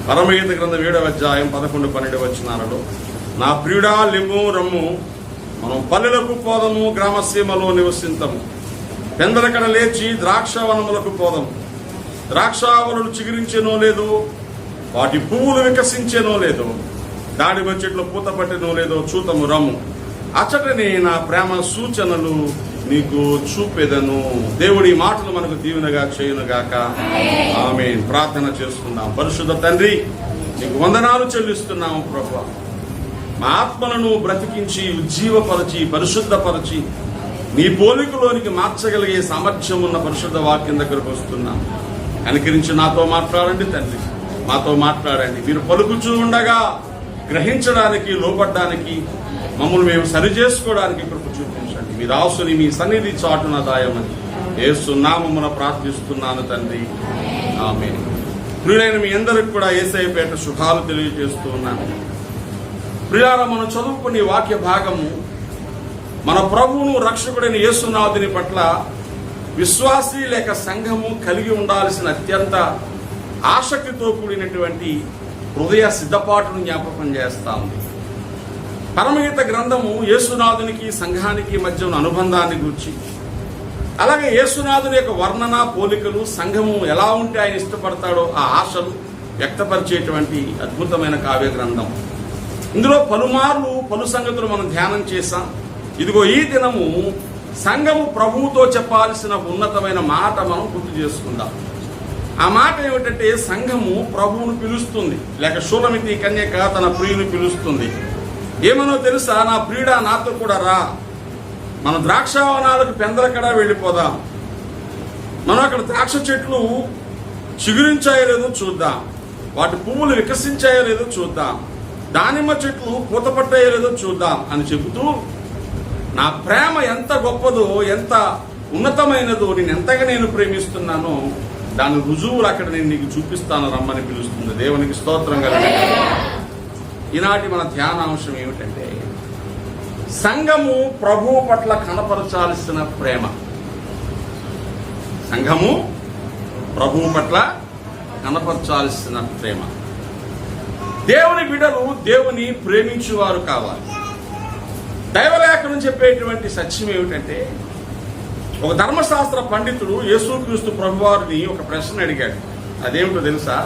పరమగీత గ్రంథం 7వ అధ్యాయం 11-12 వచనాలలో, నా ప్రియుడా లెమ్ము రమ్ము, మనం పల్లెలకు పోదము, గ్రామసీమలో నివసింతము. పెందలకడ లేచి ద్రాక్షవనములకు పోదము. ద్రాక్షావళులు చిగురించేనో లేదో, వాటి పువ్వులు వికసించేనో లేదో, దాడిమ చెట్లు పూత పట్టినో లేదో చూతము రమ్ము. అచ్చటనే నా ప్రేమ సూచనలు నీకు చూపెదను. దేవుడి మాటలు మనకు దీవెనగా చేయునుగాక. ఆమేన్. ప్రార్థన చేసుకుందాం. పరిశుద్ధ తండ్రి, నీకు వందనాలు చెల్లిస్తున్నాము ప్రభువా. మా ఆత్మలను బ్రతికించి ఉజ్జీవపరచి పరిశుద్ధపరచి నీ పోలికలోనికి మార్చగలిగే సామర్థ్యం ఉన్న పరిశుద్ధ వాక్యం దగ్గరకు వస్తున్నాం. కనికరించి నాతో మాట్లాడండి తండ్రి, మాతో మాట్లాడండి. మీరు పలుకుచూ ఉండగా గ్రహించడానికి, లోపడ్డానికి, మమ్మల్ని మేము సరి చేసుకోవడానికి కృప చూపించండి. మీ దాసుని మీ సన్నిధి చాటున దాయమని యేసు నామమున ప్రార్థిస్తున్నాను తండ్రి. ఆమేన్. ప్రియులైన మీ అందరికి కూడా యేసయ్య పేట శుభాలు తెలియజేస్తూ ఉన్నాను. ప్రియులారా, మనం చదువుకునే వాక్య భాగము మన ప్రభువును రక్షకుడైన యేసునాథుని పట్ల విశ్వాసి లేక సంఘము కలిగి ఉండాల్సిన అత్యంత ఆసక్తితో కూడినటువంటి హృదయ సిద్ధపాటును జ్ఞాపకం చేస్తా ఉంది. పరమగీత గ్రంథము యేసునాథునికి సంఘానికి మధ్య ఉన్న అనుబంధాన్ని గురించి, అలాగే యేసునాథుని యొక్క వర్ణన, పోలికలు, సంఘము ఎలా ఉంటే ఆయన ఇష్టపడతాడో ఆ ఆశలు వ్యక్తపరిచేటువంటి అద్భుతమైన కావ్య గ్రంథం. ఇందులో పలుమార్లు పలు సంగతులు మనం ధ్యానం చేశాం. ఇదిగో ఈ దినము సంఘము ప్రభువుతో చెప్పాల్సిన ఉన్నతమైన మాట మనం గుర్తు చేసుకుందాం. ఆ మాట ఏమిటంటే, సంఘము ప్రభువును పిలుస్తుంది, లేక షూలమితి కన్యక తన ప్రియుని పిలుస్తుంది. ఏమనో తెలుసా? నా ప్రియుడా, నాతో కూడా రా, మన ద్రాక్షావనాలకు పెందలకడ వెళ్ళిపోదాం. మనం అక్కడ ద్రాక్ష చెట్లు చిగురించాయో లేదో చూద్దాం, వాటి పువ్వులు వికసించాయో లేదో చూద్దాం, దానిమ్మ చెట్లు పూతపట్టాయో లేదో చూద్దాం అని చెబుతూ, నా ప్రేమ ఎంత గొప్పదో, ఎంత ఉన్నతమైనదో, నేను ఎంతగా నేను ప్రేమిస్తున్నానో దాని రుజువులు అక్కడ నేను నీకు చూపిస్తాను రమ్మని పిలుస్తుంది. దేవునికి స్తోత్రం కలుగును. ఈనాటి మన ధ్యానాంశం ఏమిటంటే, సంఘము ప్రభువు పట్ల కనపరచాల్సిన ప్రేమ. సంఘము ప్రభువు పట్ల కనపరచాల్సిన ప్రేమ. దేవుని బిడ్డలు దేవుని ప్రేమించువారు కావాలి. దైవలేఖనం చెప్పేటువంటి సత్యం ఏమిటంటే, ఒక ధర్మశాస్త్ర పండితుడు యేసుక్రీస్తు ప్రభువారిని ఒక ప్రశ్న అడిగాడు. అదేమిటో తెలుసా?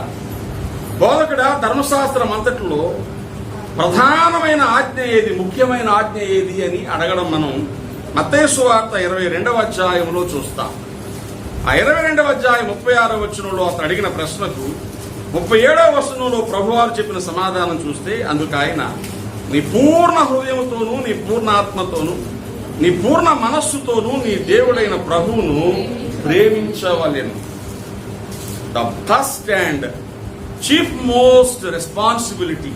బోధకుడా, ధర్మశాస్త్రం అంతట్లో ప్రధానమైన ఆజ్ఞ ఏది, ముఖ్యమైన ఆజ్ఞ ఏది అని అడగడం మనం మత్తయి సువార్త 22వ అధ్యాయంలో చూస్తాం. ఆ 22వ అధ్యాయం 36వ వచనంలో అతను అడిగిన ప్రశ్నకు 37వ వచనంలో ప్రభువారు చెప్పిన సమాధానం చూస్తే, అందుకు ఆయన, నీ పూర్ణ హృదయంతోనూ, నీ పూర్ణ ఆత్మతోనూ, నీ పూర్ణ మనస్సుతోనూ నీ దేవుడైన ప్రభువును ప్రేమించవలెను. The first and chief most responsibility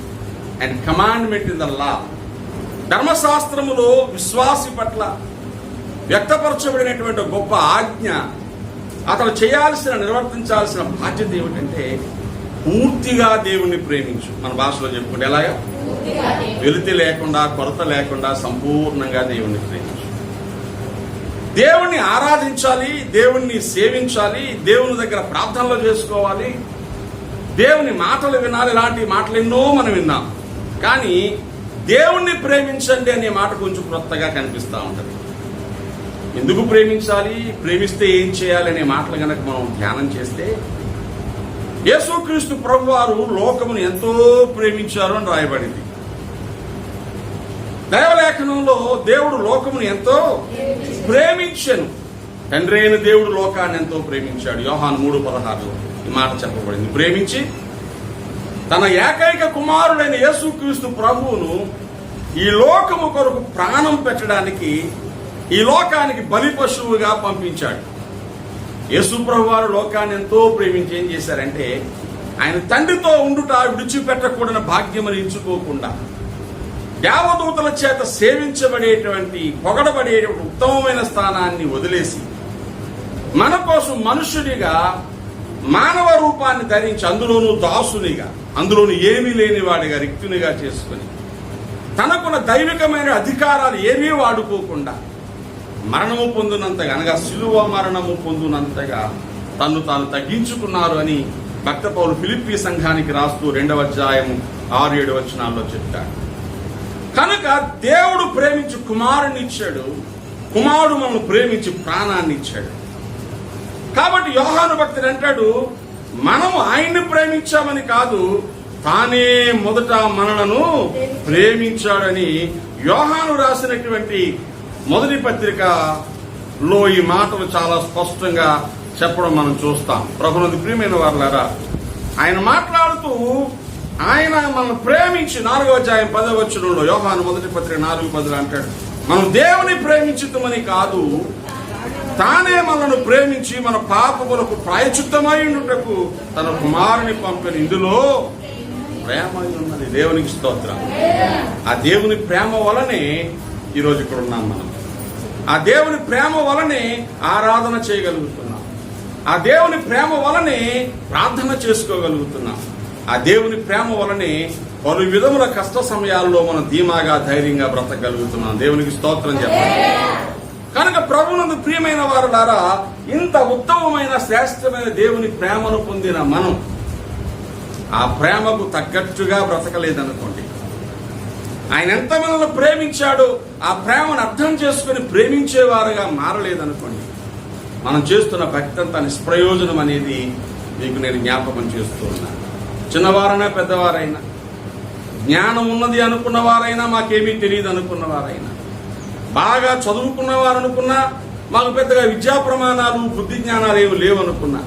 and commandment in the law. ధర్మశాస్త్రములో విశ్వాసి పట్ల వ్యక్తపరచబడినటువంటి గొప్ప ఆజ్ఞ, అతను చేయాల్సిన, నిర్వర్తించాల్సిన బాధ్యత ఏమిటంటే, పూర్తిగా దేవుణ్ణి ప్రేమించు. మన భాషలో చెప్పుకుంటే ఎలాగా? వెలితి లేకుండా, కొరత లేకుండా సంపూర్ణంగా దేవుణ్ణి ప్రేమించు. దేవుణ్ణి ఆరాధించాలి, దేవుణ్ణి సేవించాలి, దేవుని దగ్గర ప్రార్థనలు చేసుకోవాలి, దేవుని మాటలు వినాలి. ఇలాంటి మాటలు ఎన్నో మనం విన్నాం. కానీ దేవుణ్ణి ప్రేమించండి అనే మాట కొంచెం కొత్తగా కనిపిస్తూ ఉంటుంది. ఎందుకు ప్రేమించాలి, ప్రేమిస్తే ఏం చేయాలి అనే మాటలు కనుక మనం ధ్యానం చేస్తే, యేసుక్రీస్తు ప్రభువారు లోకమును ఎంతో ప్రేమించారు అని రాయబడింది. దైవలేఖనంలో దేవుడు లోకమును ఎంతో ప్రేమించెను. తండ్రి అయిన దేవుడు లోకాన్ని ఎంతో ప్రేమించాడు. యోహాను 3:16లో ఈ మాట చెప్పబడింది. ప్రేమించి తన ఏకైక కుమారుడైన యేసుక్రీస్తు ప్రభువును ఈ లోకము కొరకు ప్రాణం పెట్టడానికి, ఈ లోకానికి బలి పశువుగా పంపించాడు. యేసు ప్రభువారు లోకాన్ని ఎంతో ప్రేమించి ఏం చేశారంటే, ఆయన తండ్రితో ఉండుట విడిచిపెట్టకూడని భాగ్యమని ఎంచుకోకుండా, దేవదూతల చేత సేవించబడేటువంటి, పొగడబడేటువంటి ఉత్తమమైన స్థానాన్ని వదిలేసి మన కోసం మనుషునిగా మానవ రూపాన్ని ధరించి, అందులోనూ దాసునిగా, అందులోనూ ఏమీ లేనివాడిగా, రిక్తునిగా చేసుకుని, తనకున్న దైవికమైన అధికారాలు ఏమీ వాడుకోకుండా మరణము పొందినంతగా, అనగా శిలువ మరణము పొందినంతగా తన్ను తాను తగ్గించుకున్నారు అని భక్త పౌలు ఫిలిప్పీ సంఘానికి రాస్తూ 2వ అధ్యాయము 6-7 వచనాల్లో చెప్తాడు. కనుక దేవుడు ప్రేమించి కుమారుని ఇచ్చాడు, కుమారుడు మనల్ని ప్రేమించి ప్రాణాన్ని ఇచ్చాడు. కాబట్టి యోహాను భక్తుడు అంటాడు, మనం ఆయన్ని ప్రేమించామని కాదు, తానే మొదట మనలను ప్రేమించాడని యోహాను రాసినటువంటి మొదటి పత్రికలో ఈ మాటలు చాలా స్పష్టంగా చెప్పడం మనం చూస్తాం. ప్రభునందు ప్రియమైన వారులారా, ఆయన మాట్లాడుతూ ఆయన మనల్ని ప్రేమించి 4వ అధ్యాయం 10వ వచనంలో యోహాను మొదటి పత్రిక 4:10 అంటాడు, మనం దేవుని ప్రేమించుతామని కాదు, తానే మనను ప్రేమించి మన పాపములకు ప్రాయశ్చిత్తమై ఉండుటకు తన కుమారుని పంపిన. ఇందులో ప్రేమ ఉన్నది. దేవునికి స్తోత్రం. ఆ దేవుని ప్రేమ వలనే ఈరోజు ఇక్కడ ఉన్నాం మనం. ఆ దేవుని ప్రేమ వలనే ఆరాధన చేయగలుగుతున్నాం. ఆ దేవుని ప్రేమ వలనే ప్రార్థన చేసుకోగలుగుతున్నాం. ఆ దేవుని ప్రేమ వలనే పలు విధముల కష్ట సమయాల్లో మనం ధీమాగా ధైర్యంగా బ్రతకగలుగుతున్నాం. దేవునికి స్తోత్రం చెప్పాలి. కనుక ప్రభువునందు ప్రియమైన వారులారా, ఇంత ఉత్తమమైన శ్రేష్టమైన దేవుని ప్రేమను పొందిన మనం ఆ ప్రేమకు తగ్గట్టుగా బ్రతకలేదనుకోండి, ఆయన ఎంత మనల్ని ప్రేమించాడో ఆ ప్రేమను అర్థం చేసుకుని ప్రేమించేవారుగా మారలేదనుకోండి, మనం చేస్తున్న భక్తి అంతా నిష్ప్రయోజనం అనేది మీకు నేను జ్ఞాపకం చేస్తూ ఉన్నాను. చిన్నవారైనా పెద్దవారైనా, జ్ఞానం ఉన్నది అనుకున్నవారైనా, మాకేమీ తెలియదు అనుకున్నవారైనా, బాగా చదువుకున్నవారు అనుకున్నా, మాకు పెద్దగా విద్యా ప్రమాణాలు బుద్ధి జ్ఞానాలు ఏమి లేవనుకున్నా,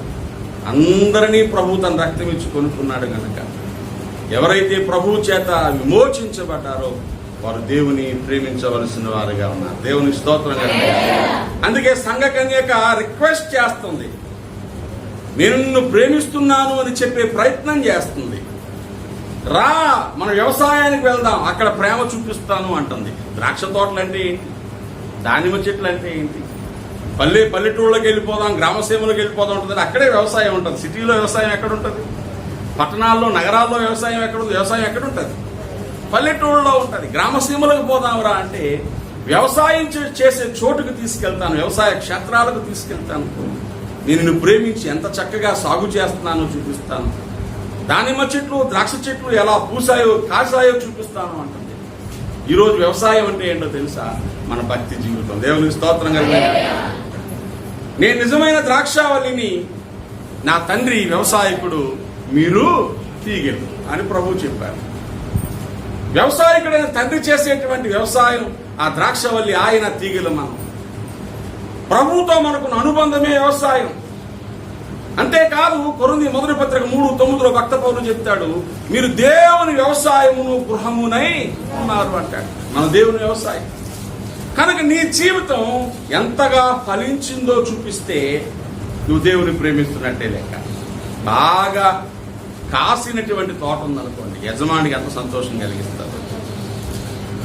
అందరినీ ప్రభు తన రక్తం ఇచ్చి కొనుక్కున్నాడు గనక ఎవరైతే ప్రభువు చేత విమోచించబడ్డారో వారు దేవుని ప్రేమించవలసిన వారుగా ఉన్నారు. దేవుని స్తోత్రం. అందుకే సంఘ కన్యక రిక్వెస్ట్ చేస్తుంది, నేను నిన్ను ప్రేమిస్తున్నాను అని చెప్పే ప్రయత్నం చేస్తుంది. రా, మన వ్యవసాయానికి వెళ్దాం, అక్కడ ప్రేమ చూపిస్తాను అంటుంది. ద్రాక్ష తోటలు అంటే ఏంటి? దానిమ్మ చెట్లు అంటే ఏంటి? పల్లెటూళ్ళకి వెళ్ళిపోదాం, గ్రామసీమలోకి వెళ్ళిపోదాం ఉంటుంది. అక్కడే వ్యవసాయం ఉంటుంది. సిటీలో వ్యవసాయం ఎక్కడ ఉంటుంది? పట్టణాల్లో నగరాల్లో వ్యవసాయం ఎక్కడ ఉంది? వ్యవసాయం ఎక్కడ ఉంటుంది? పల్లెటూళ్ళలో ఉంటుంది. గ్రామసీమలకు పోదాంరా అంటే వ్యవసాయం చేసే చోటుకు తీసుకెళ్తాను, వ్యవసాయ క్షేత్రాలకు తీసుకెళ్తాను, నిన్ను ప్రేమించి ఎంత చక్కగా సాగు చేస్తున్నానో చూపిస్తాను, దానిమ్మ చెట్లు ద్రాక్ష చెట్లు ఎలా పూసాయో కాసాయో చూపిస్తాను అంటుంది. ఈరోజు వ్యవసాయం అంటే ఏంటో తెలుసా? మన భక్తి జీవితం. దేవునికి స్తోత్రం కలిగిన. నేను నిజమైన ద్రాక్షావళిని, నా తండ్రి వ్యవసాయకుడు, మీరు తీగెలు అని ప్రభువు చెప్పారు. వ్యవసాయకుడైన తండ్రి చేసేటువంటి వ్యవసాయం ఆ ద్రాక్షవల్లి, ఆయన తీగెలు. మనం ప్రభువుతో మనకున్న అనుబంధమే వ్యవసాయం. అంతేకాదు కొరింథీ మొదటి పత్రిక 3:9 భక్త పౌలు చెప్తాడు, మీరు దేవుని వ్యవసాయమును గృహమునై ఉన్నారు అంటాడు. మన దేవుని వ్యవసాయం. కనుక నీ జీవితం ఎంతగా ఫలించిందో చూపిస్తే నువ్వు దేవుని ప్రేమిస్తున్నట్టే లెక్క. బాగా కాసినటువంటి తోట ఉందనుకోండి, యజమానికి ఎంత సంతోషం కలిగిస్తారు.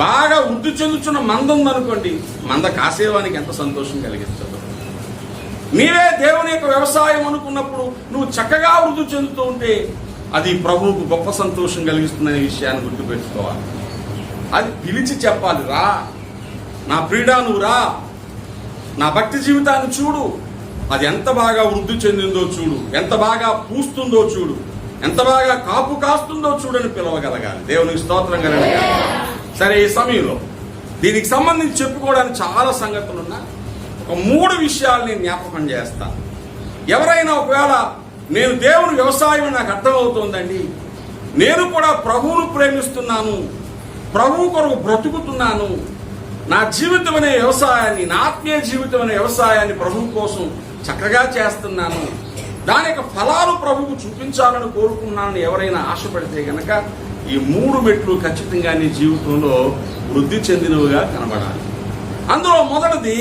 బాగా వృద్ధి చెందుతున్న మంద ఉందనుకోండి, మంద కాసేవానికి ఎంత సంతోషం కలిగిస్తారు. నీవే దేవుని యొక్క వ్యవసాయం అనుకున్నప్పుడు నువ్వు చక్కగా వృద్ధి చెందుతూ ఉంటే అది ప్రభువుకు గొప్ప సంతోషం కలిగిస్తుందనే విషయాన్ని గుర్తుపెట్టుకోవాలి. అది పిలిచి చెప్పాలి, రా నా ప్రియుడా, నువ్వు రా, నా భక్తి జీవితాన్ని చూడు, అది ఎంత బాగా వృద్ధి చెందిందో చూడు, ఎంత బాగా పూస్తుందో చూడు, ఎంత బాగా కాపు కాస్తుందో చూడని పిలవగలగాలి. దేవునికి స్తోత్రం కలగాలి. సరే, ఈ సమయంలో దీనికి సంబంధించి చెప్పుకోవడానికి చాలా సంగతులున్నా ఒక 3 విషయాలు నేను జ్ఞాపకం చేస్తాను. ఎవరైనా ఒకవేళ నేను దేవుని వ్యవసాయం నాకు అర్థమవుతోందండి, నేను కూడా ప్రభువును ప్రేమిస్తున్నాను, ప్రభువు కొరకు బ్రతుకుతున్నాను, నా జీవితం అనే వ్యవసాయాన్ని, నా ఆత్మీయ జీవితం అనే వ్యవసాయాన్ని ప్రభువు కోసం చక్కగా చేస్తున్నాను, దాని యొక్క ఫలాలు ప్రభువుకు చూపించాలని కోరుకున్నానని ఎవరైనా ఆశపడితే గనక ఈ 3 మెట్లు ఖచ్చితంగా నీ జీవితంలో వృద్ధి చెందినవిగా కనబడాలి. అందులో మొదటిది,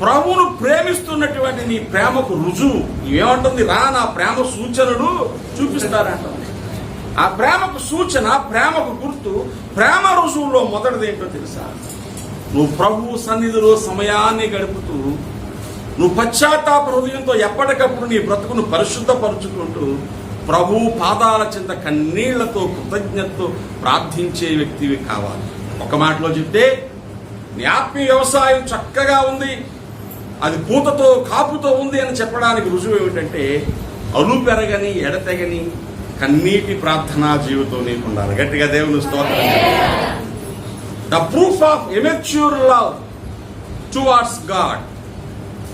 ప్రభువును ప్రేమిస్తున్నటువంటి నీ ప్రేమకు రుజువు. ఏమంటుంది? రా, నా ప్రేమ సూచనలు చూపిస్తారంటుంది. ఆ ప్రేమకు సూచన, ప్రేమకు గుర్తు, ప్రేమ రుజువులో మొదటిది ఏంటో తెలుసా? నువ్వు ప్రభువు సన్నిధిలో సమయాన్ని గడుపుతూ, నువ్వు పశ్చాత్తాప హృదయంతో ఎప్పటికప్పుడు నీ బ్రతుకును పరిశుద్ధపరుచుకుంటూ ప్రభువు పాదాల చింత కన్నీళ్లతో కృతజ్ఞతతో ప్రార్థించే వ్యక్తివి కావాలి. ఒక మాటలో చెప్తే, నీ ఆత్మీయ వ్యవసాయం చక్కగా ఉంది, అది పూతతో కాపుతో ఉంది అని చెప్పడానికి రుజువు ఏమిటంటే అలుపెరగని ఎడతెగని కన్నీటి ప్రార్థనా జీవితం నీకు ఉండాలి. గట్టిగా దేవుని స్తోత్రం. The proof of amateur love towards God.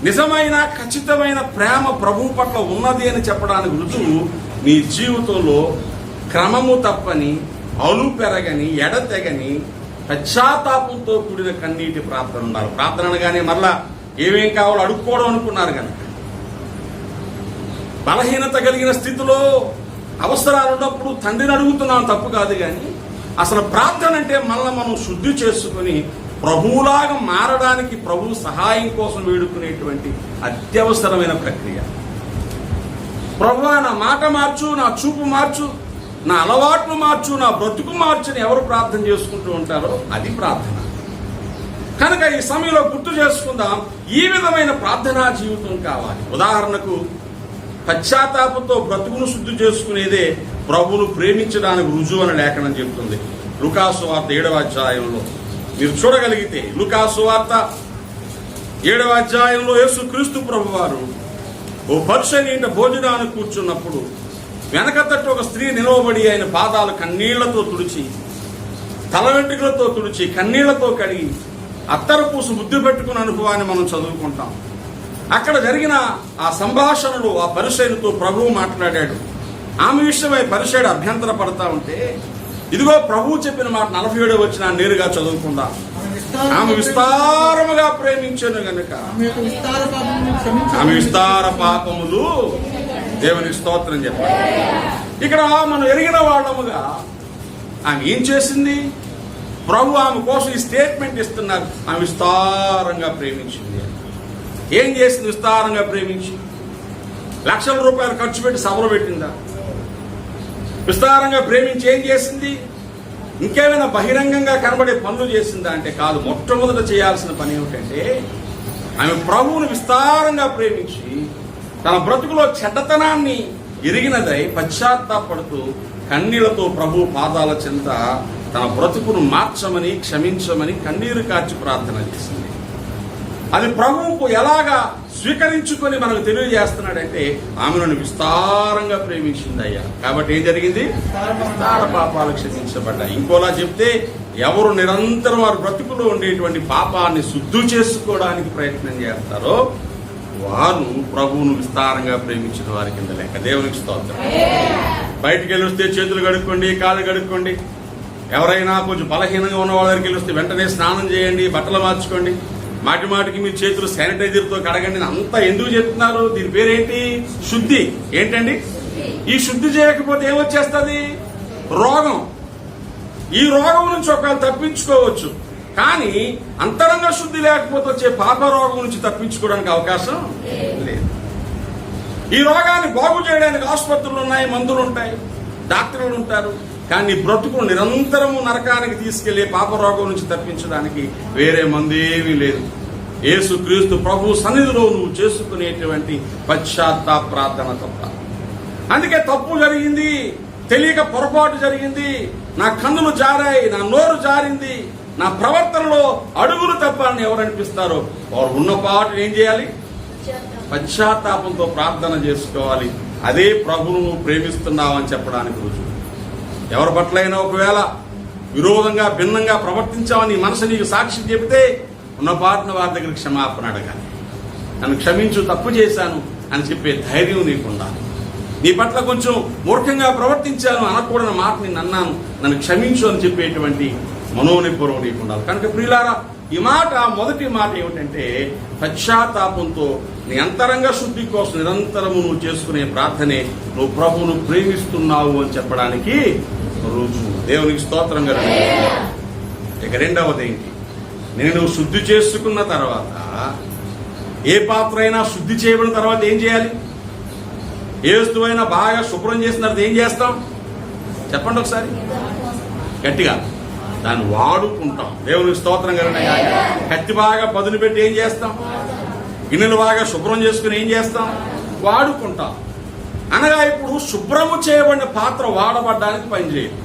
నిజమైన ఖచ్చితమైన ప్రేమ ప్రభు పట్ల ఉన్నది అని చెప్పడానికి రుజువు నీ జీవితంలో క్రమము తప్పని, అలుపెరగని, ఎడతెగని, పశ్చాత్తాపంతో కూడిన కన్నీటి ప్రార్థన ఉండాలి. ప్రార్థన అనగానే మరలా ఏమేం కావాలో అడుక్కోవడం అనుకున్నారు కనుక, బలహీనత కలిగిన స్థితిలో అవసరాలు ఉన్నప్పుడు తండ్రిని అడుగుతున్నాం, తప్పు కాదు. కానీ అసలు ప్రార్థన అంటే మళ్ళీ మనం శుద్ధి చేసుకుని ప్రభువులాగా మారడానికి ప్రభు సహాయం కోసం వేడుకునేటువంటి అత్యవసరమైన ప్రక్రియ. ప్రభువా, నా మాట మార్చు, నా చూపు మార్చు, నా అలవాట్లు మార్చు, నా బ్రతుకు మార్చుని ఎవరు ప్రార్థన చేసుకుంటూ ఉంటారో అది ప్రార్థన. కనుక ఈ సమయంలో గుర్తు చేసుకుందాం, ఈ విధమైన ప్రార్థనా జీవితం కావాలి. ఉదాహరణకు పశ్చాత్తాపంతో బ్రతుకును శుద్ధి చేసుకునేదే ప్రభువును ప్రేమించడానికి రుజువు అని లేఖనం చెప్తుంది. లూకాసు వార్త 7వ అధ్యాయంలో మీరు చూడగలిగితే, లూకాసు వార్త 7వ అధ్యాయంలో యేసుక్రీస్తు ప్రభువారు ఓ పరిసయ్యుని ఇంట భోజనానికి కూర్చున్నప్పుడు వెనక తట్టు ఒక స్త్రీ నిలవబడి ఆయన పాదాలు కన్నీళ్లతో తుడిచి, తల వెంట్రుకలతో తుడిచి, కన్నీళ్లతో కడిగి అత్తరు పూసు ముద్దు పెట్టుకున్న అనుభవాన్ని మనం చదువుకుంటాం. అక్కడ జరిగిన ఆ సంభాషణలో ఆ పరిసయ్యునితో ప్రభువు మాట్లాడాడు. ఆమె విషయమై పరిసయ్యుడు అభ్యంతర పడతా ఉంటే, ఇదిగో ప్రభువు చెప్పిన మాట 47వ వచనం నేరుగా చదువుకుందాం. ఆమె విస్తారముగా ప్రేమించను గనుక ఆమె విస్తార పాపములు, దేవునికి స్తోత్రం చెప్పాలి. ఇక్కడ మనం ఎరిగిన వాళ్ళముగా ఆమె ఏం చేసింది? ప్రభు ఆమె కోసం ఈ స్టేట్మెంట్ ఇస్తున్నారు, ఆమె విస్తారంగా ప్రేమించింది. ఏం చేసింది? విస్తారంగా ప్రేమించి లక్షల రూపాయలు ఖర్చు పెట్టి సభలో పెట్టిందా? విస్తారంగా ప్రేమించి ఏం చేసింది? ఇంకేమైనా బహిరంగంగా కనబడే పనులు చేసిందా అంటే కాదు. మొట్టమొదట చేయాల్సిన పని ఏమిటంటే, ఆమె ప్రభువును విస్తారంగా ప్రేమించి తన బ్రతుకులో చెడ్డతనాన్ని ఎరిగినదై పశ్చాత్తాపడుతూ కన్నీళ్లతో ప్రభు పాదాల చెంత తన బ్రతుకును మార్చమని, క్షమించమని కన్నీరు కార్చి ప్రార్థన చేసింది. అది ప్రభువుకు ఎలాగా స్వీకరించుకొని మనకు తెలియజేస్తున్నాడంటే, ఆమెను విస్తారంగా ప్రేమించింది అయ్యా. కాబట్టి ఏం జరిగింది? విస్తార పాపాలు క్షమించబడ్డాయి. ఇంకోలా చెప్తే, ఎవరు నిరంతరం వారి బ్రతుకులో ఉండేటువంటి పాపాన్ని శుద్ధి చేసుకోవడానికి ప్రయత్నం చేస్తారో వారు ప్రభువును విస్తారంగా ప్రేమించిన వారి కింద లెక్క. దేవునికి స్తోత్రం. బయటికి వెళ్ళి వస్తే చేతులు కడుక్కోండి, కాళ్ళు కడుక్కోండి. ఎవరైనా కొంచెం బలహీనంగా ఉన్న వాళ్ళ దగ్గరికి వెళ్ళి వస్తే వెంటనే స్నానం చేయండి, బట్టలు మార్చుకోండి, మాటి మాటికి మీ చేతులు శానిటైజర్తో కడగండి. అంతా ఎందుకు చెప్తున్నారు? దీని పేరేంటి? శుద్ధి. ఏంటండి? ఈ శుద్ధి చేయకపోతే ఏమొచ్చేస్తుంది? రోగం. ఈ రోగం నుంచి ఒకవేళ తప్పించుకోవచ్చు, కానీ అంతరంగ శుద్ధి లేకపోతే వచ్చే పాప రోగం నుంచి తప్పించుకోవడానికి అవకాశం లేదు. ఈ రోగాన్ని బాగు చేయడానికి ఆసుపత్రులు ఉన్నాయి, మందులు ఉంటాయి, డాక్టర్లు ఉంటారు. కానీ బ్రతుకును నిరంతరము నరకానికి తీసుకెళ్లే పాప రోగం నుంచి తప్పించడానికి వేరే మందు ఏమీ లేదు. యేసుక్రీస్తు ప్రభు సన్నిధిలో నువ్వు చేసుకునేటువంటి పశ్చాత్తాప ప్రార్థన తప్ప. అందుకే తప్పు జరిగింది, తెలియక పొరపాటు జరిగింది, నా కన్నులు జారాయి, నా నోరు జారింది, నా ప్రవర్తనలో అడుగులు తప్పాలని ఎవరు అనిపిస్తారో వారు ఉన్నపాటు ఏం చేయాలి? పశ్చాత్తాపంతో ప్రార్థన చేసుకోవాలి. అదే ప్రభువును నువ్వు ప్రేమిస్తున్నావు అని చెప్పడానికి రుజువు. ఎవరి పట్లైనా ఒకవేళ విరోధంగా భిన్నంగా ప్రవర్తించావని మనసు నీకు సాక్షి చెబితే ఉన్నపాటున వారి దగ్గర క్షమాపణ అడగాలి. నన్ను క్షమించు, తప్పు చేశాను అని చెప్పే ధైర్యం నీకు ఉండాలి. నీ పట్ల కొంచెం మూర్ఖంగా ప్రవర్తించాను, అనకూడని మాట నేను అన్నాను, నన్ను క్షమించు అని చెప్పేటువంటి మనోనిపురం నీకు ఉండాలి. కనుక ప్రియులారా, ఈ మాట మొదటి మాట ఏమిటంటే, పశ్చాత్తాపంతో నీ అంతరంగ శుద్ధి కోసం నిరంతరము నువ్వు చేసుకునే ప్రార్థనే నువ్వు ప్రభువును ప్రేమిస్తున్నావు అని చెప్పడానికి రుజువు. దేవునికి స్తోత్రం కదా. ఇక రెండవది ఏంటి? నేను శుద్ధి చేసుకున్న తర్వాత, ఏ పాత్ర అయినా శుద్ధి చేయబడిన తర్వాత ఏం చేయాలి? ఏ వస్తువైనా బాగా శుభ్రం చేసిన తర్వాత ఏం చేస్తాం? చెప్పండి ఒకసారి గట్టిగా. దాన్ని వాడుకుంటాం. దేవునికి స్తోత్రం కదా. కత్తి బాగా పదును పెట్టి ఏం చేస్తాం? గిన్నెలు బాగా శుభ్రం చేసుకుని ఏం చేస్తాం? వాడుకుంటాం. అనగా ఇప్పుడు శుభ్రము చేయబడిన పాత్ర వాడబడ్డానికి పనిచేయదు.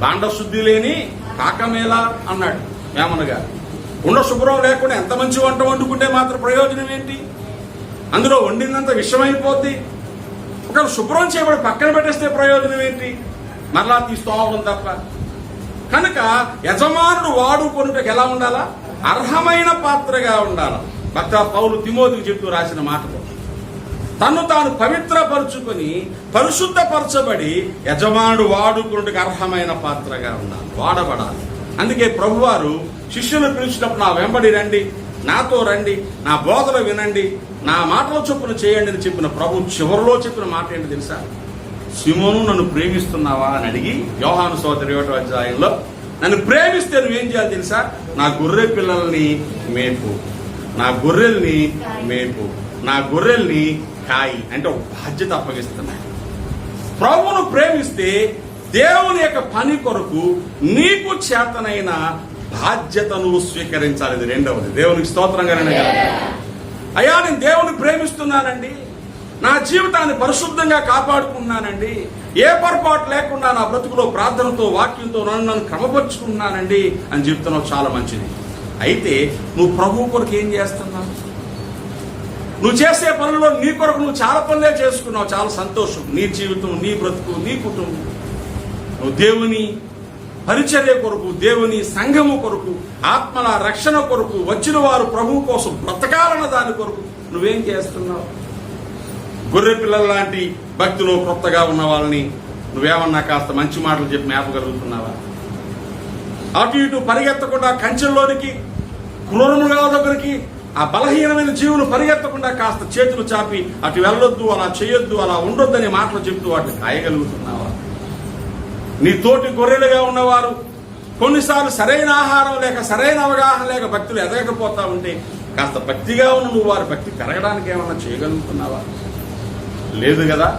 బాండ శుద్ధి లేని కాకమేళ అన్నాడు వేమనగా. కుండ శుభ్రం లేకుండా ఎంత మంచి వంట వండుకుంటే మాత్రం ప్రయోజనం ఏంటి? అందులో వండిందంత విషమైపోద్ది. ఒకవేళ శుభ్రం చేయబడి పక్కన పెట్టేస్తే ప్రయోజనం ఏంటి? మరలా తీస్తూ అవడం తప్ప. కనుక యజమానుడు వాడుకొనుటకు ఎలా ఉండాలా? అర్హమైన పాత్రగా ఉండాలా. భక్త పౌలు తిమోతికి చెప్తూ రాసిన మాటలు, తను తాను పవిత్రపరుచుకొని పరిశుద్ధపరచబడి యజమానుడు వాడుకొనుటకు అర్హమైన పాత్రగా ఉండాలి, వాడబడాలి. అందుకే ప్రభువారు శిష్యులను పిలిచినప్పుడు నా వెంబడి రండి, నాతో రండి, నా బోధలు వినండి, నా మాటల చొప్పున చేయండి అని చెప్పిన ప్రభు చివరిలో చెప్పిన మాట ఏంటి తెలుసా? సిమోను, నన్ను ప్రేమిస్తున్నావా అని అడిగి యోహాను సువార్త 1వ అధ్యాయంలో, నన్ను ప్రేమిస్తే నువ్వేం చేయాలి తెలుసా? నా గొర్రె పిల్లల్ని మేపు, నా గొర్రెల్ని మేపు, నా గొర్రెల్ని కాయి అంటే ఒక బాధ్యత అప్పగిస్తున్నాయి. ప్రభువును ప్రేమిస్తే దేవుని యొక్క పని కొరకు నీకు చేతనైన బాధ్యతను స్వీకరించాలి. ఇది రెండవది. దేవునికి స్తోత్రంగానే కదా. అయ్యా, నేను దేవుని ప్రేమిస్తున్నానండి, నా జీవితాన్ని పరిశుద్ధంగా కాపాడుకున్నానండి, ఏ పొరపాటు లేకుండా నా బ్రతుకులో ప్రార్థనతో వాక్యంతో నన్ను క్రమపరుచుకున్నానండి అని చెప్తున్నావు, చాలా మంచిది. అయితే నువ్వు ప్రభువు కొరకు ఏం చేస్తున్నావు? నువ్వు చేసే పనుల్లో నీ కొరకు నువ్వు చాలా పనులే చేసుకున్నావు, చాలా సంతోషం. నీ జీవితం, నీ బ్రతుకు, నీ కుటుంబం, నువ్వు దేవుని పరిచర్య కొరకు, దేవుని సంఘము కొరకు, ఆత్మల రక్షణ కొరకు, వచ్చిన వారు ప్రభువు కోసం బ్రతకాలన్న దాని కొరకు నువ్వేం చేస్తున్నావు? గొర్రె పిల్లల లాంటి భక్తులు కొత్తగా ఉన్న వాళ్ళని నువ్వేమన్నా కాస్త మంచి మాటలు చెప్పి మేపగలుగుతున్నావా? అటు ఇటు పరిగెత్తకుండా కంచెల్లోనికి, క్రూరముల దగ్గరికి, ఆ బలహీనమైన జీవులు పరిగెత్తకుండా కాస్త చేతులు చాపి అటు వెళ్ళొద్దు, అలా చేయొద్దు, అలా ఉండొద్దని మాటలు చెప్తూ వాటిని కాయగలుగుతున్నావా? నీ తోటి గొర్రెలుగా ఉన్నవారు కొన్నిసార్లు సరైన ఆహారం లేక, సరైన అవగాహన లేక భక్తులు ఎదగకపోతా ఉంటే కాస్త భక్తిగా ఉన్న నువ్వు వారి భక్తి పెరగడానికి ఏమన్నా చేయగలుగుతున్నావా? లేదు కదా.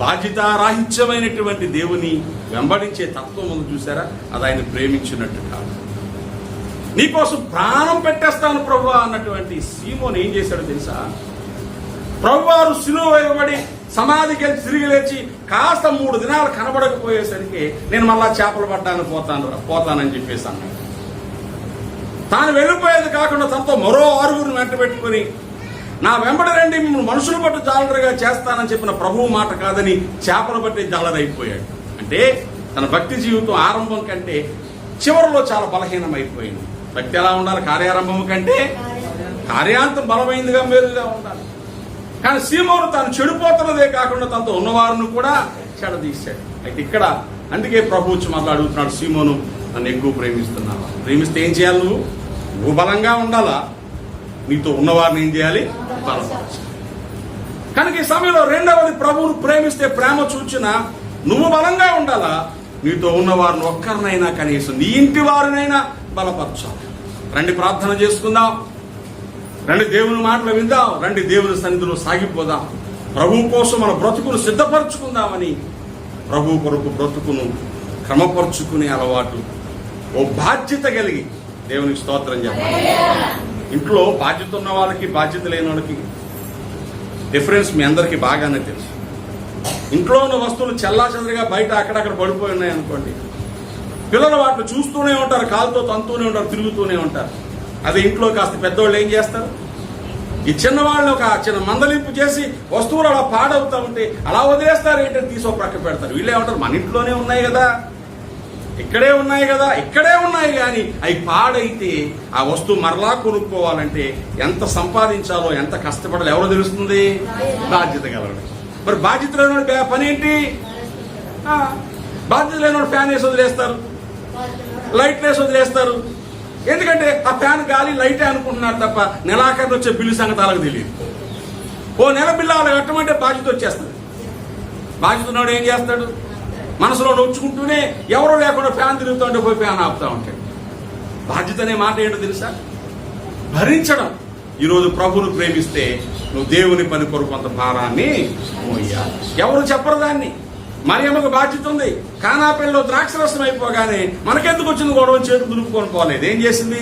బాధ్యతారాహిత్యమైనటువంటి దేవుని వెంబడించే తత్వం ఉంది చూసారా, అది ఆయన ప్రేమించినట్టు కాదు. నీకోసం ప్రాణం పెట్టేస్తాను ప్రభు అన్నటువంటి సీమోను ఏం చేశాడో తెలుసా? ప్రభువారు సిలువ వేయబడి సమాధికి వెళ్ళి తిరిగి లేచి కాస్త 3 దినాలు కనబడకపోయేసరికి నేను మళ్ళా చేపలు పడ్డానికి పోతానని చెప్పేసి అన్నాడు. తాను వెళ్ళిపోయేది కాకుండా తనతో మరో 6గురిని వెంట పెట్టుకుని నా వెంబడి రండి, మిమ్మల్ని మనుషులు బట్టి జాలరుగా చేస్తానని చెప్పిన ప్రభువు మాట కాదని చేపలు బట్టి జాలరైపోయాడు. అంటే తన భక్తి జీవితం ఆరంభం కంటే చివరిలో చాలా బలహీనమైపోయింది. భక్తి ఎలా ఉండాలి? కార్యారంభం కంటే కార్యాంతం బలమైందిగా, మేలుగా ఉండాలి. కానీ సీమోను తాను చెడిపోతున్నదే కాకుండా తనతో ఉన్నవారిని కూడా చెడదీశాడు. అయితే ఇక్కడ అందుకే ప్రభు వచ్చి మళ్ళీ అడుగుతున్నాడు, సీమోను, నన్ను ఎక్కువ ప్రేమిస్తున్నావా? ప్రేమిస్తే ఏం చేయాలి? నువ్వు బలంగా ఉండాలా, నీతో ఉన్నవారిని ఏం చేయాలి? బలపరచాలి. కనుక ఈ సమయంలో రెండవది, ప్రభువును ప్రేమిస్తే ప్రేమ చూచిన నువ్వు బలంగా ఉండాలా, నీతో ఉన్నవారిని ఒక్కరినైనా కనీసం నీ ఇంటి వారినైనా బలపరచాలి. రండి ప్రార్థన చేసుకుందాం, రండి దేవుని మాటలు విందాం, రండి దేవుని సన్నిధిలో సాగిపోదాం, ప్రభువు కోసం మన బ్రతుకును సిద్ధపరచుకుందామని ప్రభు కొరకు బ్రతుకును క్రమపరుచుకునే అలవాటు, ఓ బాధ్యత కలిగి దేవునికి స్తోత్రం చెప్పాలి. ఇంట్లో బాధ్యత ఉన్న వాళ్ళకి, బాధ్యత లేని వాళ్ళకి డిఫరెన్స్ మీ అందరికీ బాగానే తెలుసు. ఇంట్లో ఉన్న వస్తువులు చెల్లాచెదరిగా బయట అక్కడక్కడ పడిపోయి ఉన్నాయి అనుకోండి, పిల్లలు వాటిని చూస్తూనే ఉంటారు, కాలుతో తంతూనే ఉంటారు, తిరుగుతూనే ఉంటారు. అదే ఇంట్లో కాస్త పెద్దవాళ్ళు ఏం చేస్తారు? ఈ చిన్నవాళ్ళని ఒక చిన్న మందలింపు చేసి వస్తువులు అలా పాడవుతా ఉంటే అలా వదిలేస్తారు, ఏంటంటే తీసి ఒక ప్రక్క పెడతారు. వీళ్ళే ఉంటారు, మన ఇంట్లోనే ఉన్నాయి కదా, ఇక్కడే ఉన్నాయి కదా, ఇక్కడే ఉన్నాయి. కానీ అవి పాడైతే ఆ వస్తువు మరలా కొనుక్కోవాలంటే ఎంత సంపాదించాలో, ఎంత కష్టపడాలో ఎవరో తెలుస్తుంది? బాధ్యత గలవాడు. మరి బాధ్యత లేనివాడు పని ఏంటి? బాధ్యత లేనివాడు ఫ్యాన్ వేసి వదిలేస్తారు, లైట్ వేసి వదిలేస్తారు. ఎందుకంటే ఆ ఫ్యాన్ గాలి లైటే అనుకుంటున్నారు తప్ప నెలాఖరు వచ్చే బిల్లు సంగతి వాళ్ళకి తెలియదు. ఓ నెల బిల్లు అలా కట్టమంటే బాధ్యత వచ్చేస్తుంది. బాధ్యత ఉన్నాడు ఏం చేస్తాడు? మనసులో నొచ్చుకుంటూనే ఎవరో లేకుండా ఫ్యాన్ తిరుగుతుంటే పోయి ఫ్యాన్ ఆపుతా ఉంటాడు. బాధ్యత అనే మాట ఏంటో తెలుసా? భరించడం. ఈరోజు ప్రభువును ప్రేమిస్తే నువ్వు దేవుని పని కొరకు కొంత భారాన్ని మోయాలి. ఎవరు చెప్పరు దాన్ని. మరియమ్మకు బాధ్యత ఉంది. కానాపల్లిలో ద్రాక్షరసం అయిపోగానే మనకెందుకు వచ్చింది గొడవ, చేతులు దులుపుకొని పోలేదు. ఏం చేసింది?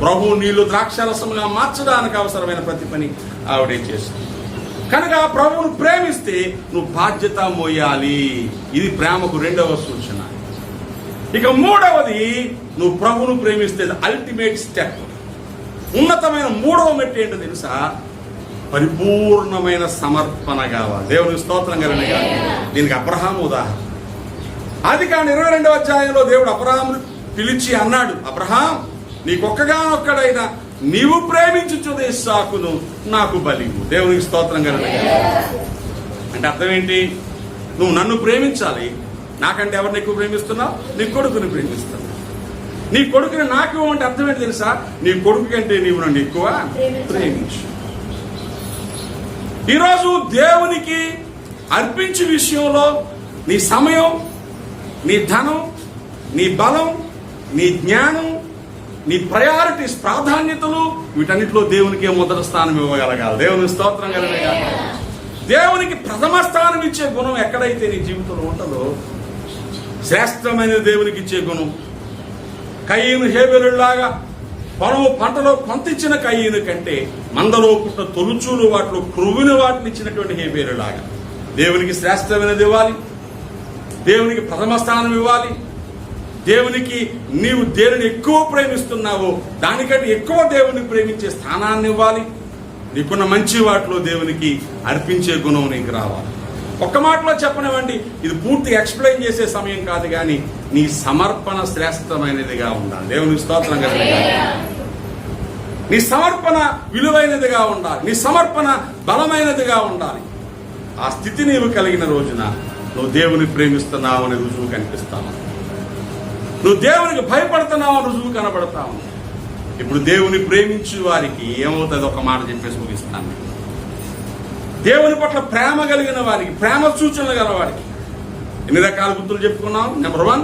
ప్రభు నీళ్లు ద్రాక్షరసంగా మార్చడానికి అవసరమైన ప్రతి పని ఆవిడే చేసింది. కనుక ప్రభువును ప్రేమిస్తే నువ్వు బాధ్యత మోయాలి. ఇది ప్రేమకు రెండవ సూచన. ఇక మూడవది, నువ్వు ప్రభువును ప్రేమిస్తే అల్టిమేట్ స్టెప్, ఉన్నతమైన మూడవ మెట్టు ఏంటో తెలుసా? పరిపూర్ణమైన సమర్పణ కావాలి. దేవునికి స్తోత్రం కలండి. దీనికి అబ్రహాము ఉదాహరణ. ఆదికాండం 22వ అధ్యాయంలో దేవుడు అబ్రహామును పిలిచి అన్నాడు, అబ్రహాం, నీకొక్కగానొక్కడైనా నీవు ప్రేమించుచున్న ఇస్సాకును నాకు బలివు. దేవునికి స్తోత్రం కలండి. అంటే అర్థం ఏంటి? నువ్వు నన్ను ప్రేమించాలి. నాకంటే ఎవరిని ఎక్కువ ప్రేమిస్తున్నావు? నీ కొడుకుని ప్రేమిస్తున్నావు. నీ కొడుకుని నాకు ఇవ్వమంటే అర్థం ఏంటి తెలుసా? నీ కొడుకు కంటే నీవు నన్ను ఎక్కువ ప్రేమించు. ఈరోజు దేవునికి అర్పించే విషయంలో నీ సమయం, నీ ధనం, నీ బలం, నీ జ్ఞానం, నీ ప్రయారిటీస్, ప్రాధాన్యతలు, వీటన్నిటిలో దేవునికి మొదటి స్థానం ఇవ్వగలగాలి. దేవునికి స్తోత్రం కలగాలి. దేవునికి ప్రథమ స్థానం ఇచ్చే గుణం ఎక్కడైతే నీ జీవితంలో ఉంటుందో, శ్రేష్టమైన దేవునికి ఇచ్చే గుణం. కయ్యను హేబెలులాగా పొలం పంటలో కొంత ఇచ్చిన కయ్యను కంటే మందలో పుట్టిన తొలుచూలు వాటిలో క్రువిన వాటిని ఇచ్చినటువంటి హేబెలులాగా దేవునికి శ్రేష్టమైనది ఇవ్వాలి. దేవునికి ప్రథమ స్థానం ఇవ్వాలి. దేవునికి నీవు దేనిని ఎక్కువ ప్రేమిస్తున్నావో దానికంటే ఎక్కువ దేవుని ప్రేమించే స్థానాన్ని ఇవ్వాలి. నీకున్న మంచి వాటిలో దేవునికి అర్పించే గుణం నీకు రావాలి. ఒక్క మాటలో చెప్పనివ్వండి, ఇది పూర్తిగా ఎక్స్ప్లెయిన్ చేసే సమయం కాదు, కానీ నీ సమర్పణ శ్రేష్టమైనదిగా ఉండాలి. దేవునికి స్తోత్రం కలగాలి. నీ సమర్పణ విలువైనదిగా ఉండాలి. నీ సమర్పణ బలమైనదిగా ఉండాలి. ఆ స్థితి నీవు కలిగిన రోజున నువ్వు దేవుని ప్రేమిస్తున్నావు అనే రుజువు కనిపిస్తావు. నువ్వు దేవునికి భయపడుతున్నావు అని రుజువు కనబడతావు. ఇప్పుడు దేవుని ప్రేమించే వారికి ఏమవుతుంది? ఒక మాట చెప్పేసి ముగిస్తాను. దేవుని పట్ల ప్రేమ కలిగిన వారికి, ప్రేమ సూచనలు గల వారికి ఎన్ని రకాల గుర్తులు చెప్పుకున్నాం. నెంబర్ 1,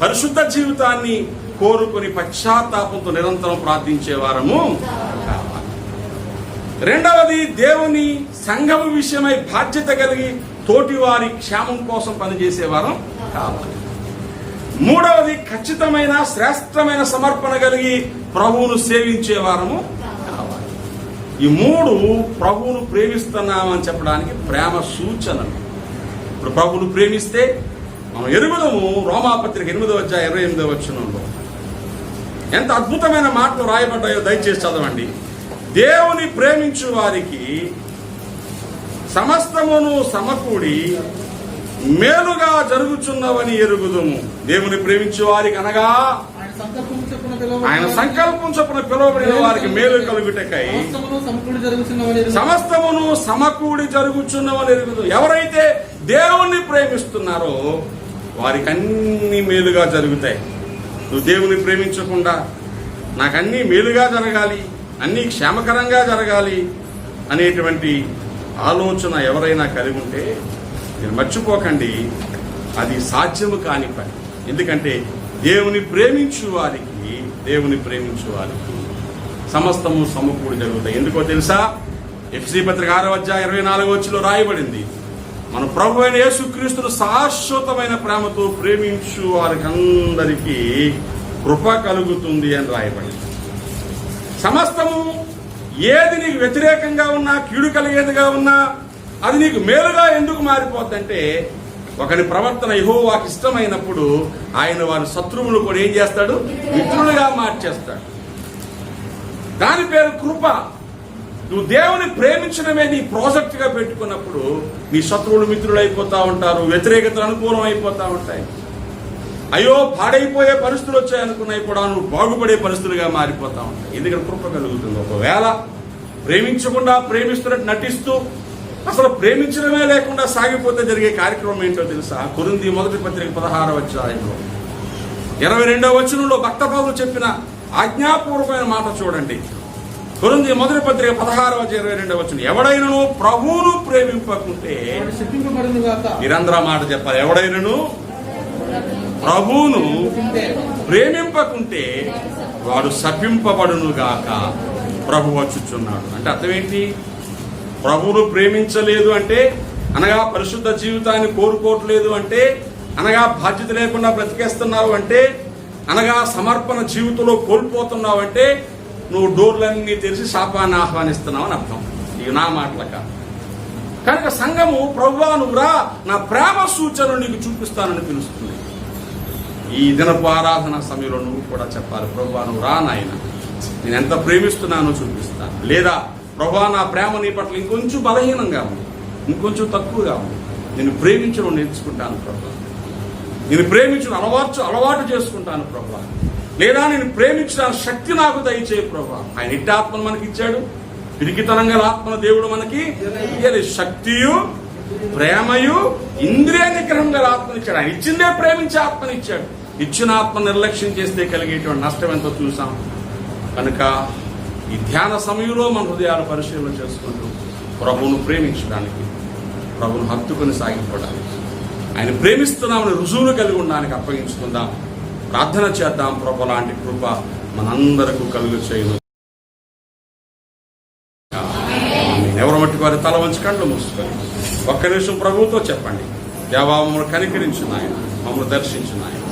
పరిశుద్ధ జీవితాన్ని కోరుకొని పశ్చాత్తాపంతో నిరంతరం ప్రార్థించే వారము కావాలి. రెండవది, దేవుని సంఘము విషయమై బాధ్యత కలిగి తోటి వారి క్షేమం కోసం పనిచేసేవారం కావాలి. మూడవది, ఖచ్చితమైన శ్రేష్టమైన సమర్పణ కలిగి ప్రభువును సేవించే వారము కావాలి. ఈ 3 ప్రభువును ప్రేమిస్తున్నామని చెప్పడానికి ప్రేమ సూచనలు. ఇప్పుడు ప్రభువును ప్రేమిస్తే మనం ఎరుగుదము. రోమాపత్రిక 8వ అధ్యాయం 28వ వచనంలో ఎంత అద్భుతమైన మాటలు రాయబడ్డాయో దయచేసి చదవండి. దేవుని ప్రేమించు వారికి సమస్తమును సమకూడి మేలుగా జరుగుచున్నవని ఎరుగుదుము. దేవుని ప్రేమించే వారికి అనగా ఆయన సంకల్పం చొప్పున పిలువబడిన వారికి మేలు కలుగుటకై సమస్తమును సమకూడి జరుగుచున్నవని ఎరుగుదు. ఎవరైతే దేవుణ్ణి ప్రేమిస్తున్నారో వారికి అన్ని మేలుగా జరుగుతాయి. నువ్వు దేవుని ప్రేమించకుండా నాకు అన్ని మేలుగా జరగాలి, అన్ని క్షేమకరంగా జరగాలి అనేటువంటి ఆలోచన ఎవరైనా కలిగి ఉంటే మీరు మర్చిపోకండి, అది సాధ్యము కాని పని. ఎందుకంటే దేవుని ప్రేమించు వారికి సమస్తము సమకూడి జరుగుతాయి. ఎందుకో తెలుసా? ఎఫెసీ పత్రిక 6వ అధ్యాయం 24వ వచనంలో రాయబడింది, మన ప్రభు అయిన యేసుక్రీస్తును శాశ్వతమైన ప్రేమతో ప్రేమించు వారికి అందరికీ కృప కలుగుతుంది అని రాయబడింది. సమస్తము ఏది నీకు వ్యతిరేకంగా ఉన్నా, కీడు కలిగేదిగా ఉన్నా, అది నీకు మేలుగా ఎందుకు మారిపోద్దంటే, ఒకరి ప్రవర్తన యెహోవాకు ఇష్టమైనప్పుడు ఆయన వారి శత్రువులు కూడా ఏం చేస్తాడు? మిత్రులుగా మార్చేస్తాడు. దాని పేరు కృప. నువ్వు దేవుని ప్రేమించడమే నీ ప్రాజెక్ట్ గా పెట్టుకున్నప్పుడు నీ శత్రువులు మిత్రులు అయిపోతా ఉంటారు, వ్యతిరేకతలు అనుకూలం అయిపోతా ఉంటాయి. అయ్యో పాడైపోయే పరిస్థితులు వచ్చాయనుకున్నాయి కూడా నువ్వు బాగుపడే పరిస్థితులుగా మారిపోతా ఉంటాయి. ఎందుకంటే కృప కలుగుతుంది. ఒకవేళ ప్రేమించకుండా ప్రేమిస్తున్నట్టు నటిస్తూ అసలు ప్రేమించడమే లేకుండా సాగిపోతే జరిగే కార్యక్రమం ఏంటో తెలుసా? కొరింథీ మొదటి పత్రిక 16వ అధ్యాయంలో 22వ వచనంలో భక్త పౌలు చెప్పిన ఆజ్ఞాపూర్వకమైన మాట చూడండి. కొరింథీ మొదటి పత్రిక 16వ అధ్యాయం 22వ వచనం, ఎవడైనను ప్రభువును ప్రేమింపకుంటే, నిరంతర మాట చెప్పాలి, ఎవడైనను ప్రభువును ప్రేమింపకుంటే వాడు శపింపబడును గాక ప్రభు వచ్చుచున్నాడు. అంటే అర్థం ఏంటి? ప్రభువును ప్రేమించలేదు అంటే, అనగా పరిశుద్ధ జీవితాన్ని కోరుకోవట్లేదు అంటే, అనగా బాధ్యత లేకుండా బ్రతికేస్తున్నావు అంటే, అనగా సమర్పణ జీవితంలో కోల్పోతున్నావు అంటే, నువ్వు డోర్లన్నీ తెరిచి శాపాన్ని ఆహ్వానిస్తున్నావు అని అర్థం. ఇవి నా మాటలక. కనుక సంఘము ప్రభువా నువ్వు రా, నా ప్రేమ సూచనలు నీకు చూపిస్తానని పిలుస్తుంది. ఈ దినపు ఆరాధన సమయంలో నువ్వు కూడా చెప్పాలి, ప్రభువా నువ్వు రా నాయన, నేను ఎంత ప్రేమిస్తున్నానో చూపిస్తాను. లేదా ప్రభువా, నా ప్రేమ నీ పట్ల ఇంకొంచెం బలహీనంగా ఉంది, ఇంకొంచెం తక్కువగా ఉంది. నేను ప్రేమించడం నేర్చుకుంటాను ప్రభువా. నేను ప్రేమించడం అలవాటు చేసుకుంటాను ప్రభువా. లేదా నేను ప్రేమించడానికి శక్తి నాకు దయచేయి ప్రభువా. ఆయన ఇట్టి ఆత్మను మనకి ఇచ్చాడు. పిరికితనం గల ఆత్మను దేవుడు మనకి శక్తియు ప్రేమయు ఇంద్రియ నిగ్రహం గల ఆత్మనిచ్చాడు. ఆయన ఇచ్చిందే ప్రేమించే ఆత్మనిచ్చాడు. ఇచ్చిన ఆత్మ నిర్లక్ష్యం చేస్తే కలిగేటువంటి నష్టం ఎంతో చూసాం. కనుక ఈ ధ్యాన సమయంలో మన హృదయాలు పరిశీలన చేసుకుంటూ ప్రభువును ప్రేమించడానికి, ప్రభువును హత్తుకొని సాగిపోవడానికి, ఆయన ప్రేమిస్తున్నామని రుజువులు కలిగి ఉండడానికి అప్పగించుకుందాం. ప్రార్థన చేద్దాం. ప్రభు లాంటి కృప మనందరకు కలుగు చేయను. ఎవరు మట్టి వారి తల వంచి కళ్ళు మూసుకొని ఒక్క నిమిషం ప్రభువుతో చెప్పండి. దేవా, మమ్మల్ని కనికరించిన ఆయన, మమ్మల్ని దర్శించిన ఆయన,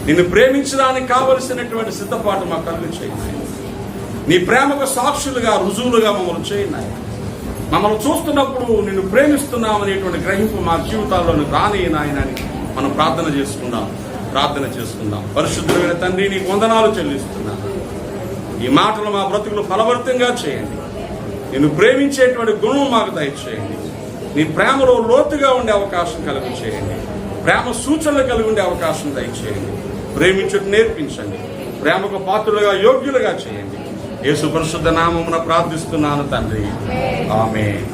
నిన్ను ప్రేమించడానికి కావలసినటువంటి సిద్ధపాటు మాకు కలుగు చేయండి. నీ ప్రేమకు సాక్షులుగా, రుజువులుగా మమ్మల్ని చేయండి ఆయన. మమ్మల్ని చూస్తున్నప్పుడు నిన్ను ప్రేమిస్తున్నామనేటువంటి గ్రహింపు మా జీవితాల్లోని రాని నాయన అని మనం ప్రార్థన చేసుకుందాం. పరిశుద్ధమైన తండ్రి, నీకు వందనాలు చెల్లిస్తున్నాను. ఈ మాటలు మా బ్రతుకులు ఫలవర్తంగా చేయండి. నిన్ను ప్రేమించేటువంటి గుణం మాకు దయచేయండి. నీ ప్రేమలో లోతుగా ఉండే అవకాశం కలుగు చేయండి. ప్రేమ సూచనలు కలిగి ఉండే అవకాశం దయచేయండి. ప్రేమించుట నేర్పించండి. ప్రేమకు పాత్రులుగా, యోగ్యులుగా చేయండి. యేసు పరిశుద్ధ నామమున ప్రార్థిస్తున్నాను తండ్రి. ఆమేన్.